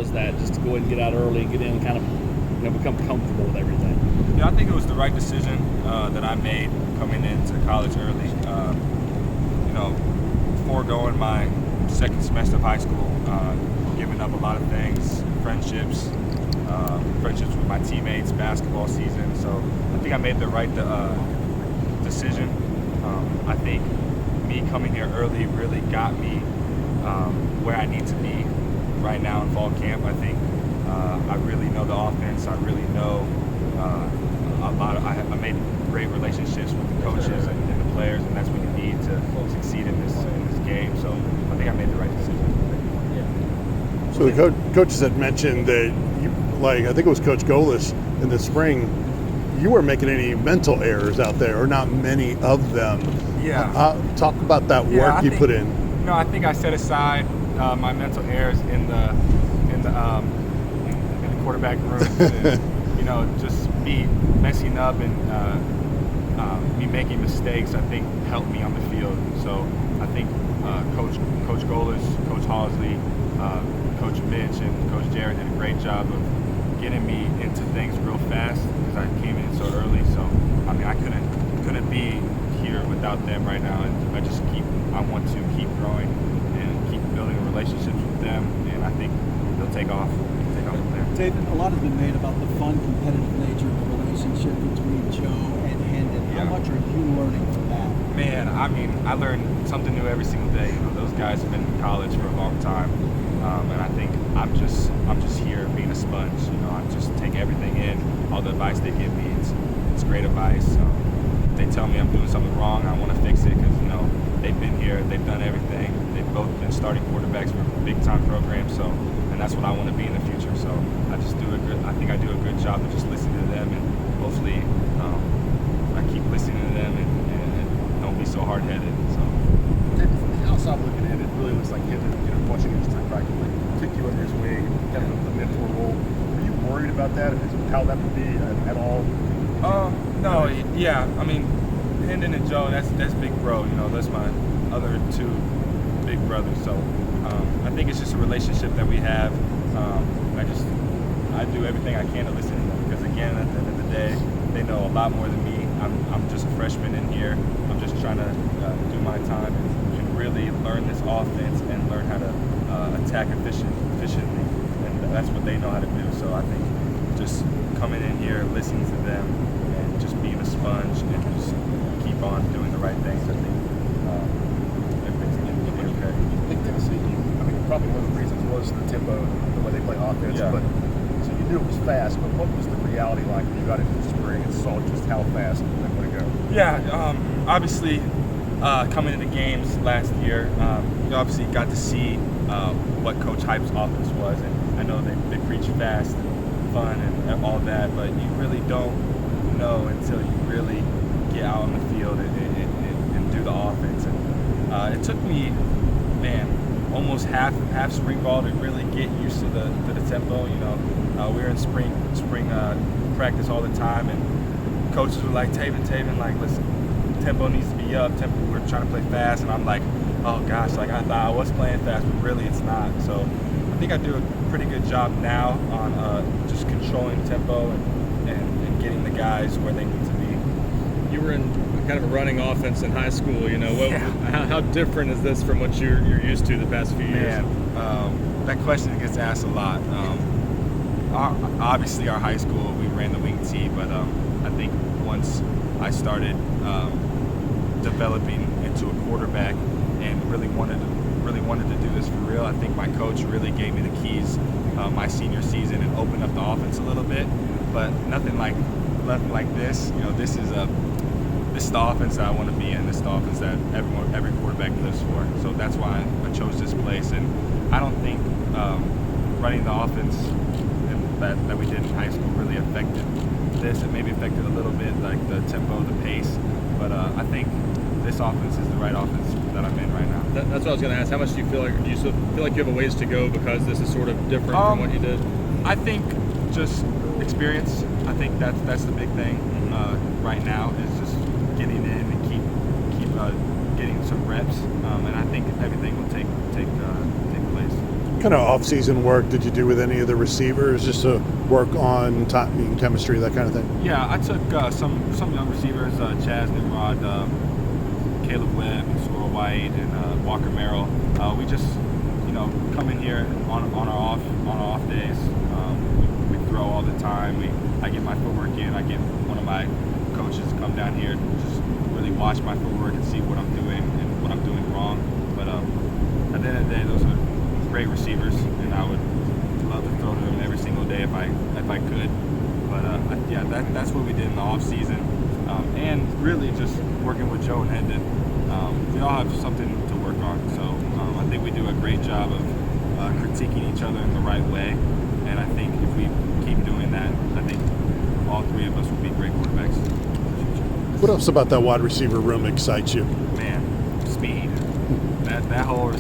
was that, just to go ahead and get out early and get in and kind of become comfortable with everything? Yeah, I think it was the right decision that I made coming into college early. Foregoing my second semester of high school, giving up a lot of things, friendships with my teammates, basketball season. So I think I made the right decision. I think me coming here early really got me where I need to be right now in fall camp. I think I really know the offense. I really know I made great relationships with the coaches and the players, and that's what you need to succeed in this game. So I think I made the right decision. So the coaches had mentioned that I think it was Coach Golis in the spring, you weren't making any mental errors out there, or not many of them. Yeah. Talk about that work you put in. No, I think I set aside my mental errors in the quarterback room. And, just me messing up and me making mistakes, I think helped me on the field. So I think Coach Golis, Coach Halsley, Coach Mitch, and Coach Jared did a great job of getting me into things real fast because I came in so early. So I couldn't be here without them right now, and I want to keep growing and keep building relationships with them, and I think they'll take off from there. Tayven, a lot has been made about the fun, competitive nature of the relationship between Joe and Hendon. Yeah. How much are you learning from that? Man, I learn something new every single day. Those guys have been in college for a long time, and I think I'm just here being a sponge. I just take everything in, all the advice they give me. It's great advice. They tell me I'm doing something wrong, I want to fix it because they've been here, they've done everything. They've both been starting quarterbacks for big time programs, and that's what I want to be in the future. So I think I do a good job of just listening to them, and hopefully I keep listening to them and don't be so hard headed. So from the outside looking in, it really looks like Hendon, watching him just practically kick you under his wing, kind of a mentor role. Are you worried about that? How that would be at all? No, yeah. I mean, Hendon and Joe, that's big bro. That's my other two big brothers. So I think it's just a relationship that we have. I do everything I can to listen to them because, again, at the end of the day, they know a lot more than me. I'm just a freshman in here. I'm just trying to do my time and really learn this offense and learn how to attack efficiently, and that's what they know how to do. So I think just coming in here, listening to them, and just being a sponge and just keep on doing the right things, I think everything's going to be okay. I think Tennessee, probably one of the reasons was the tempo, the way they play offense. Yeah. But so you knew it was fast, but what was the reality like when you got into the spring and saw just how fast they want to go? Yeah, obviously, coming into games last year, you obviously got to see what Coach Hype's offense was, and I know they preach fast and fun and all that, but you really don't know until you really get out on the field and do the offense. And it took me, almost half spring ball to really get used to the tempo. We were in spring practice all the time, and coaches were like, Tayven, like, listen, tempo needs to be up. We're trying to play fast, and I'm like, oh gosh, like I thought I was playing fast, but really it's not. So I think I do a pretty good job now on just controlling tempo and getting the guys where they need to be. You were in kind of a running offense in high school. How different is this from what you're used to the past few years? That question gets asked a lot. Obviously, our high school, we ran the wing tee, but I think once I started developing into a quarterback and really wanted to do this for real, I think my coach really gave me the keys my senior season and opened up the offense a little bit. But nothing like this. This is the offense that I want to be in. This is the offense that every quarterback lives for. So that's why I chose this place. And I don't think running the offense that we did in high school really affected this. It maybe affected a little bit, like the tempo, the pace. But I think this offense is the right offense that I'm in right now. That's what I was going to ask. How much do you feel like? Do you still feel like you have a ways to go because this is sort of different from what you did? I think just experience. I think that's the big thing right now is just getting in and keep getting some reps, and I think everything will take place. kind of off-season work did you do with any of the receivers just to work on timing, chemistry, that kind of thing? Yeah, I took some young receivers, Chaz Nimrod, Caleb Webb, Squirrel White, and Walker Merrill. We just, come in here on our off days. We throw all the time. I get my footwork in. I get one of my coaches to come down here and just really watch my footwork and see what I'm doing and what I'm doing wrong. But at the end of the day, those are great receivers, and I would love to throw to them every single day if I could. But yeah, that's what we did in the off season, and really just working with Joe and Hendon. We all have something to work on, so I think we do a great job of critiquing each other in the right way. And I think if we keep doing that, I think all three of us will be great quarterbacks. What else about that wide receiver room excites you? Man, speed. That whole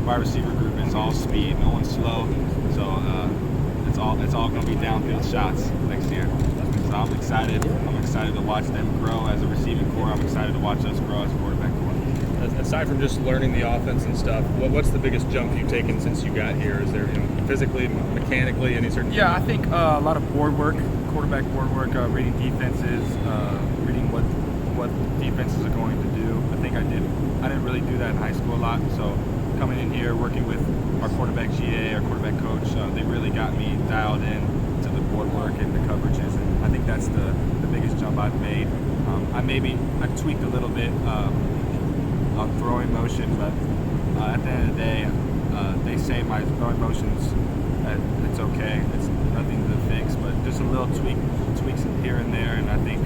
wide receiver group is all speed. No one's slow, so it's all going to be downfield shots next year. So I'm excited. I'm excited to watch them grow as a receiving core. I'm excited to watch us grow as a quarterback core. Aside from just learning the offense and stuff, what's the biggest jump you've taken since you got here? Is there physically, mechanically, any certain? Yeah, I think a lot of board work, quarterback board work, reading defenses, reading what defenses are going to do. I think I didn't really do that in high school a lot. So coming in here, working with our quarterback GA, our quarterback coach, they really got me dialed in to the board work and the coverages. And I think that's the biggest jump I've made. I tweaked a little bit on throwing motion, but at the end of the day, they say my throwing motions, it's okay. It's nothing to fix, but just a little tweaks here and there, and I think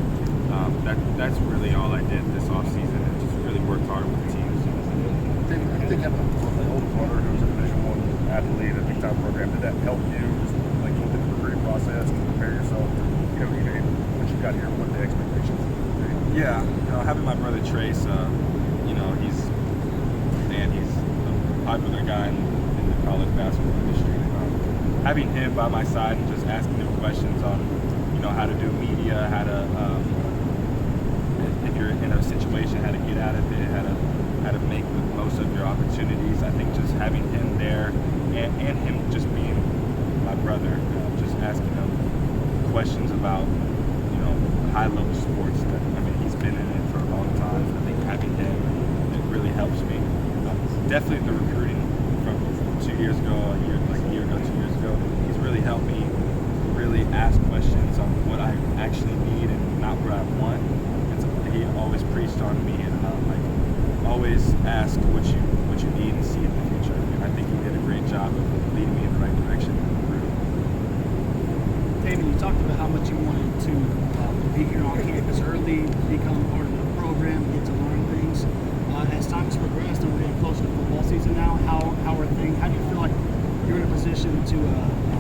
that's really all I did this offseason, and just really worked hard with the team. I think having an older brother who's a Division I athlete, a big time program, did that help you just like go through the recruiting process to prepare yourself? Once you got here, what the expectations were? Yeah, having my brother Trace, he's a popular guy in the college basketball industry. Having him by my side and just asking him questions on, how to do media, how to, if you're in a situation, how to get out of it, how to make the most of your opportunities. I think just having him there and him just being my brother, just asking him questions about, high-level sports. He's been in it for a long time. I think having him, it really helps me. Definitely the recruiting from 2 years ago, a year ago, 2 years ago, he's really helped me really ask questions on what I actually need and not what I want. He always preached on me and always ask what you need and see in the future. And I think he did a great job of leading me in the right direction. Tayven, you talked about how much you wanted to be here on campus early, become part of the program, get to learn things. As time has progressed and we're getting closer to football season now, how are things? How do you feel like you're in a position to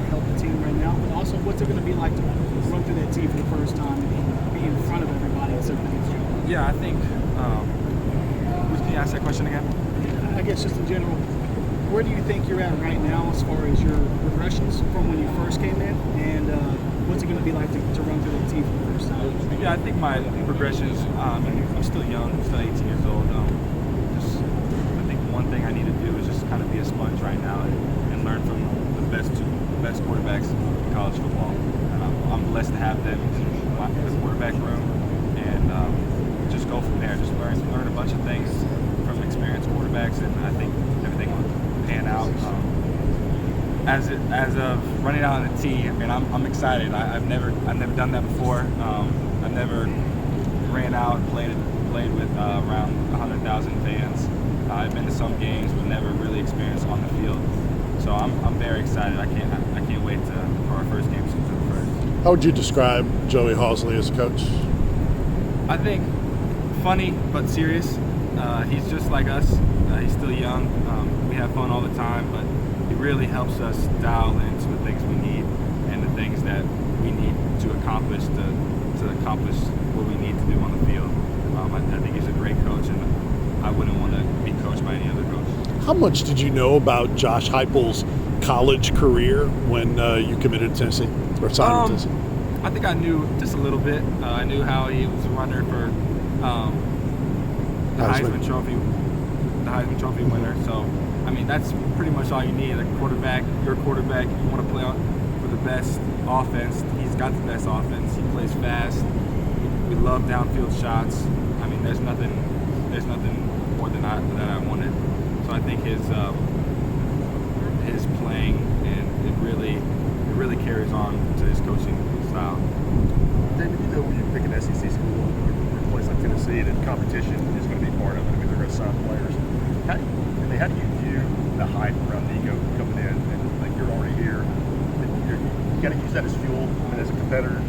help the team right now? But also, what's it going to be like to run through that team for the first time and be in front of everybody and set things up? Yeah, I think. Can you ask that question again? I guess just in general, where do you think you're at right now as far as your progressions from when you first came in, and what's it going to be like to run through the team for the first time? Yeah, I think my progressions. I'm still young. I'm still 18 years old. I think one thing I need to do is just kind of be a sponge right now and learn from the best quarterbacks in college football. And I'm blessed to have them in the quarterback room, and just go from there. Just learn a bunch of things from experienced quarterbacks, and I think everything will pan out. As of running out on the tee, I'm excited. I've never done that before. I've never ran out and played with around 100,000 fans. I've been to some games, but never really experienced on the field. So I'm very excited. I can't wait for our first game September 1st. How would you describe Joey Halsley as a coach? I think funny but serious. He's just like us. He's still young. We have fun all the time, but he really helps us dial into the things we need and the things that we need to accomplish what we need to do on the field. I think he's a great coach, and I wouldn't want to be coached by any other coach. How much did you know about Josh Hypel's college career when you committed to Tennessee or signed with Tennessee? I think I knew just a little bit. I knew how he was a runner for the Heisman Trophy winner. So I mean, that's pretty much all you need. A quarterback, your quarterback, you want to play for the best offense. He's got the best offense. He plays fast. We love downfield shots. I mean, there's nothing more than that I wanted. So I think his playing and it really carries on to his coaching style. David, you know when you pick an SEC school or a place like Tennessee, that competition is going to be part of it. I mean, they're going to sign players. How do you view the hype around Nico coming in? And like you're already here, you got to use that as fuel. I mean, as a competitor.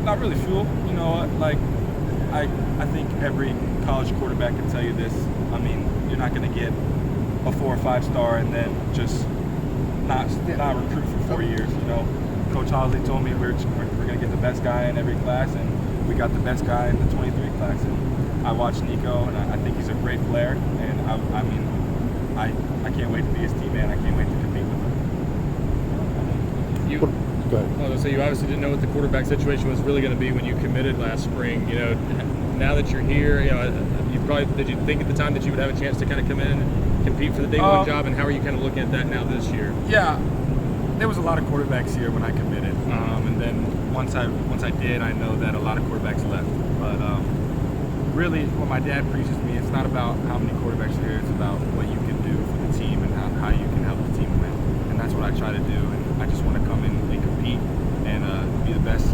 Not really fuel. You know, like I think every college quarterback can tell you this. I mean, you're not going to get a 4 or 5 star and then just not recruit for 4 years. You know, Coach Hosley told me we're going to get the best guy in every class, and we got the best guy in the 23 class. And I watched Nico, and I think he's a great player. And I mean, I can't wait to be his teammate. I can't wait to compete with him. Go ahead. Well, so you obviously didn't know what the quarterback situation was really going to be when you committed last spring. You know, now that you're here, you know, did you think at the time that you would have a chance to kind of come in and compete for the day one job? And how are you kind of looking at that now this year? Yeah, there was a lot of quarterbacks here when I committed, and then once I did, I know that a lot of quarterbacks left. But really, what my dad preaches me, it's not about how many quarterbacks are here. It's about what you can do for the team and how you can help the team win. And that's what I try to do. And I just want to come in and compete and be the best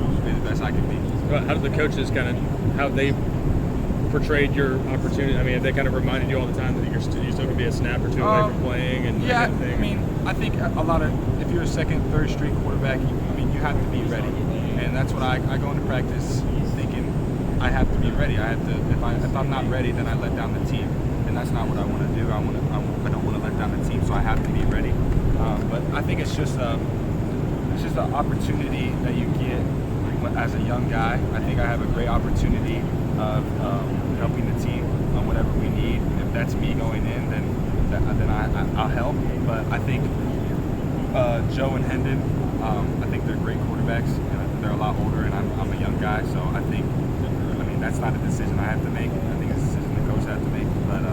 I can be. How did the coaches how they portrayed your opportunity? I mean, have they kind of reminded you all the time that you're still going to be a snap or two away from playing and that kind of thing? I mean, I think a lot of, if you're a second, third string quarterback, you have to be ready. And that's what I go into practice thinking I have to be ready. I have to, if I'm not ready, then I let down the team. And that's not what I want to do. I don't want to let down the team, so I have to be ready. But I think it's just an opportunity that you get as a young guy. I think I have a great opportunity of helping the team on whatever we need. If that's me going in, then I'll help. But I think Joe and Hendon, I think they're great quarterbacks. And they're a lot older, and I'm a young guy. So I mean, that's not a decision I have to make. I think it's a decision the coach has to make. But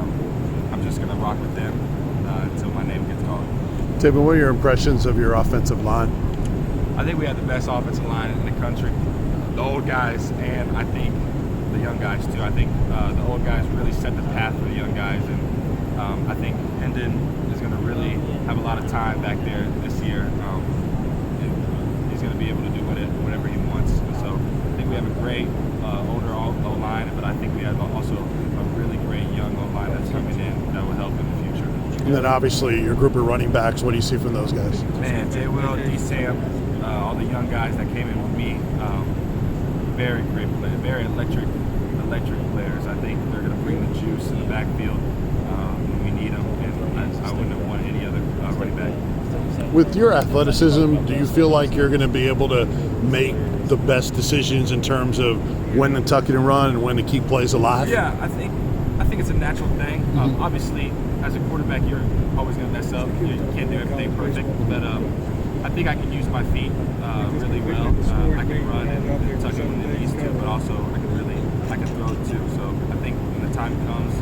I'm just going to rock with them until my name gets called. Tayven, what are your impressions of your offensive line? I think we have the best offensive line in the country. The old guys, and I think the young guys too. I think the old guys really set the path for the young guys, and I think Hendon is going to really have a lot of time back there this year. He's going to be able to do whatever he wants. And so I think we have a great older O-line, but I think we have also a really great young O-line that's coming in that will help in the future. And then obviously your group of running backs, what do you see from those guys? Man, J. Will, D. Sam, all the young guys that came in with me, very great players, very electric players. I think they're going to bring the juice in the backfield when we need them, and I wouldn't want any other running back. With your athleticism, do you feel like you're going to be able to make the best decisions in terms of when to tuck it and run and when to keep plays alive? Yeah, I think it's a natural thing. Obviously, as a quarterback, you're always going to mess up. You can't do everything perfect, but I think I can use my feet really well. I can run and tuck it when it needs to, but also I can throw it too. So I think when the time comes,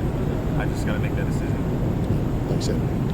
I just got to make that decision. Thanks, Ed.